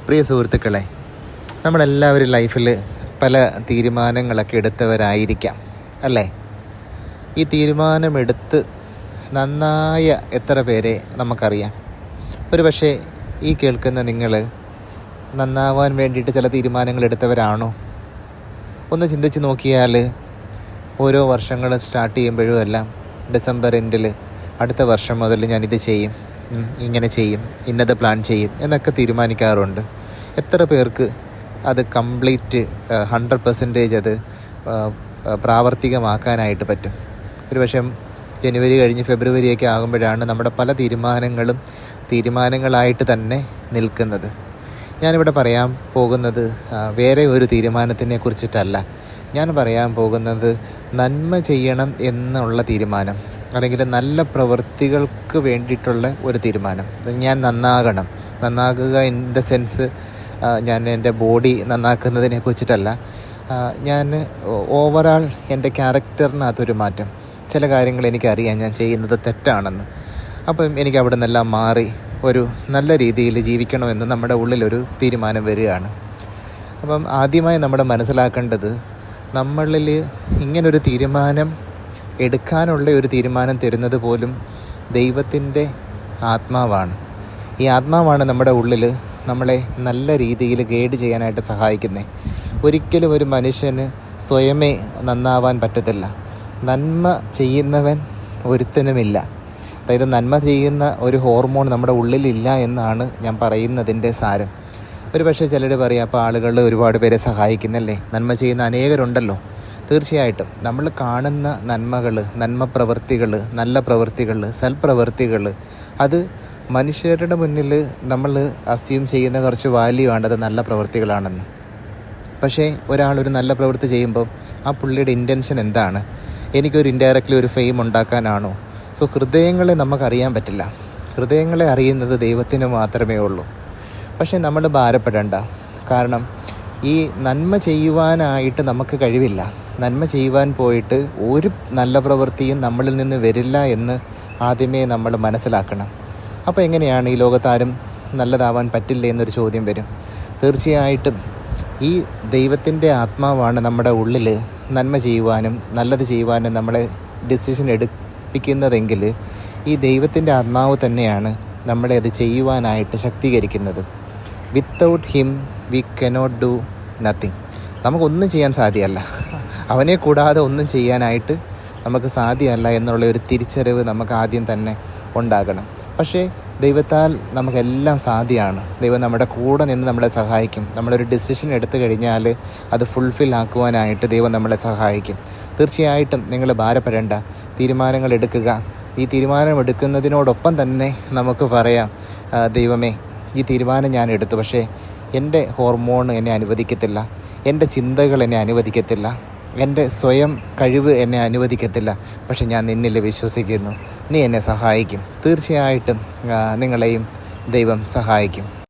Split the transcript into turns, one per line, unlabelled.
പ്രിയ സുഹൃത്തുക്കളെ, നമ്മളെല്ലാവരും ലൈഫിൽ പല തീരുമാനങ്ങളൊക്കെ എടുത്തവരായിരിക്കാം അല്ലേ? ഈ തീരുമാനമെടുത്ത് നന്നായ എത്ര പേരെ നമുക്കറിയാം? ഒരു പക്ഷേ ഈ കേൾക്കുന്ന നിങ്ങൾ നന്നാവാൻ വേണ്ടിയിട്ട് ചില തീരുമാനങ്ങൾ എടുത്തവരാണോ? ഒന്ന് ചിന്തിച്ച് നോക്കിയാൽ ഓരോ വർഷങ്ങൾ സ്റ്റാർട്ട് ചെയ്യുമ്പോഴും എല്ലാം ഡിസംബർ എൻഡിൽ അടുത്ത വർഷം മുതൽ ഞാനിത് ചെയ്യും, ഇങ്ങനെ ചെയ്യും, ഇന്നത് പ്ലാൻ ചെയ്യും എന്നൊക്കെ തീരുമാനിക്കാറുണ്ട്. എത്ര പേർക്ക് അത് കംപ്ലീറ്റ് 100% അത് പ്രാവർത്തികമാക്കാനായിട്ട് പറ്റും? ഒരു പക്ഷേ ജനുവരി കഴിഞ്ഞ് ഫെബ്രുവരിയൊക്കെ ആകുമ്പോഴാണ് നമ്മുടെ പല തീരുമാനങ്ങളായിട്ട് തന്നെ നിൽക്കുന്നത്. ഞാനിവിടെ പറയാൻ പോകുന്നത് വേറെ ഒരു തീരുമാനത്തിനെ കുറിച്ചിട്ടല്ല. ഞാൻ പറയാൻ പോകുന്നത് നന്മ ചെയ്യണം എന്നുള്ള തീരുമാനം, അല്ലെങ്കിൽ നല്ല പ്രവൃത്തികൾക്ക് വേണ്ടിയിട്ടുള്ള ഒരു തീരുമാനം. ഞാൻ നന്നാകുക ഇൻ ദ സെൻസ് ഞാൻ എൻ്റെ ബോഡി നന്നാക്കുന്നതിനെ കുറിച്ചിട്ടല്ല. ഞാൻ ഓവറാൾ എൻ്റെ ക്യാരക്ടറിനകത്തൊരു മാറ്റം. ചില കാര്യങ്ങൾ എനിക്കറിയാം ഞാൻ ചെയ്യുന്നത് തെറ്റാണെന്ന്. അപ്പം എനിക്ക് അവിടെ നിന്നെല്ലാം മാറി ഒരു നല്ല രീതിയിൽ ജീവിക്കണമെന്ന് നമ്മുടെ ഉള്ളിലൊരു തീരുമാനം വരികയാണ്. അപ്പം ആദ്യമായി നമ്മൾ മനസ്സിലാക്കേണ്ടത്, നമ്മളിൽ ഇങ്ങനൊരു തീരുമാനം എടുക്കാനുള്ള ഒരു തീരുമാനം തരുന്നത് പോലും ദൈവത്തിൻ്റെ ആത്മാവാണ്. ഈ ആത്മാവാണ് നമ്മുടെ ഉള്ളിൽ നമ്മളെ നല്ല രീതിയിൽ ഗൈഡ് ചെയ്യാനായിട്ട് സഹായിക്കുന്നത്. ഒരിക്കലും ഒരു മനുഷ്യന് സ്വയമേ നന്നാവാൻ പറ്റത്തില്ല. നന്മ ചെയ്യുന്നവൻ ഒരുത്തനുമില്ല. അതായത് നന്മ ചെയ്യുന്ന ഒരു ഹോർമോൺ നമ്മുടെ ഉള്ളിലില്ല എന്നാണ് ഞാൻ പറയുന്നതിൻ്റെ സാരം. ഒരു പക്ഷേ ചിലർ പറയും, അപ്പോൾ ആളുകൾ ഒരുപാട് പേരെ സഹായിക്കുന്നല്ലേ, നന്മ ചെയ്യുന്ന അനേകരുണ്ടല്ലോ. തീർച്ചയായിട്ടും നമ്മൾ കാണുന്ന നന്മകൾ, നന്മ പ്രവൃത്തികൾ, നല്ല പ്രവൃത്തികൾ, സൽപ്രവൃത്തികൾ, അത് മനുഷ്യരുടെ മുന്നിൽ നമ്മൾ അസ്യൂം ചെയ്യുന്ന കുറച്ച് വാല്യൂ ആണ് അത് നല്ല പ്രവൃത്തികളാണെന്ന്. പക്ഷേ ഒരാളൊരു നല്ല പ്രവൃത്തി ചെയ്യുമ്പോൾ ആ പുള്ളിയുടെ ഇൻറ്റൻഷൻ എന്താണ്? എനിക്കൊരു ഇൻഡയറക്റ്റ്ലി ഒരു ഫെയിം ഉണ്ടാക്കാനാണോ? സോ ഹൃദയങ്ങളെ നമുക്കറിയാൻ പറ്റില്ല. ഹൃദയങ്ങളെ അറിയുന്നത് ദൈവത്തിന് മാത്രമേ ഉള്ളൂ. പക്ഷേ നമ്മൾ ഭാരപ്പെടേണ്ട. കാരണം ഈ നന്മ ചെയ്യുവാനായിട്ട് നമുക്ക് കഴിവില്ല. നന്മ ചെയ്യുവാൻ പോയിട്ട് ഒരു നല്ല പ്രവൃത്തിയും നമ്മളിൽ നിന്ന് വരില്ല എന്ന് ആദ്യമേ നമ്മൾ മനസ്സിലാക്കണം. അപ്പോൾ എങ്ങനെയാണ് ഈ ലോകത്താരും നല്ലതാവാൻ പറ്റില്ല എന്നൊരു ചോദ്യം വരും. തീർച്ചയായിട്ടും ഈ ദൈവത്തിൻ്റെ ആത്മാവാണ് നമ്മുടെ ഉള്ളിൽ നന്മ ചെയ്യുവാനും നല്ലത് ചെയ്യുവാനും നമ്മളെ ഡിസിഷൻ എടുപ്പിക്കുന്നതെങ്കിൽ ഈ ദൈവത്തിൻ്റെ ആത്മാവ് തന്നെയാണ് നമ്മളെ അത് ചെയ്യുവാനായിട്ട് ശക്തീകരിക്കുന്നത്. Without him we cannot do nothing. നമുക്കൊന്നും ചെയ്യാൻ സാധ്യമല്ല. അവനെ കൂടാതെ ഒന്നും ചെയ്യാനായിട്ട് നമുക്ക് സാധ്യമല്ല എന്നുള്ള ഒരു തിരിച്ചറിവ് നമുക്ക് ആദ്യം തന്നെ ഉണ്ടാകണം. പക്ഷേ ദൈവത്താൽ നമുക്കെല്ലാം സാധ്യമാണ്. ദൈവം നമ്മുടെ കൂടെ നിന്ന് നമ്മളെ സഹായിക്കും. നമ്മളൊരു ഡിസിഷൻ എടുത്തു കഴിഞ്ഞാൽ അത് ഫുൾഫിൽ ആക്കുവാനായിട്ട് ദൈവം നമ്മളെ സഹായിക്കും. തീർച്ചയായിട്ടും നിങ്ങൾ ഭാരപ്പെടേണ്ട, തീരുമാനങ്ങൾ എടുക്കുക. ഈ തീരുമാനം എടുക്കുന്നതിനോടൊപ്പം തന്നെ നമുക്ക് പറയാം, ദൈവമേ, ഈ തീരുമാനം ഞാൻ എടുത്തു, പക്ഷേ എൻ്റെ ഹോർമോൺ എന്നെ അനുവദിക്കത്തില്ല, എൻ്റെ ചിന്തകൾ എന്നെ അനുവദിക്കത്തില്ല, എൻ്റെ സ്വയം കഴിവ് എന്നെ അനുവദിക്കത്തില്ല. പക്ഷെ ഞാൻ നിന്നിൽ വിശ്വസിക്കുന്നു, നീ എന്നെ സഹായിക്കും. തീർച്ചയായിട്ടും നിങ്ങളെയും ദൈവം സഹായിക്കും.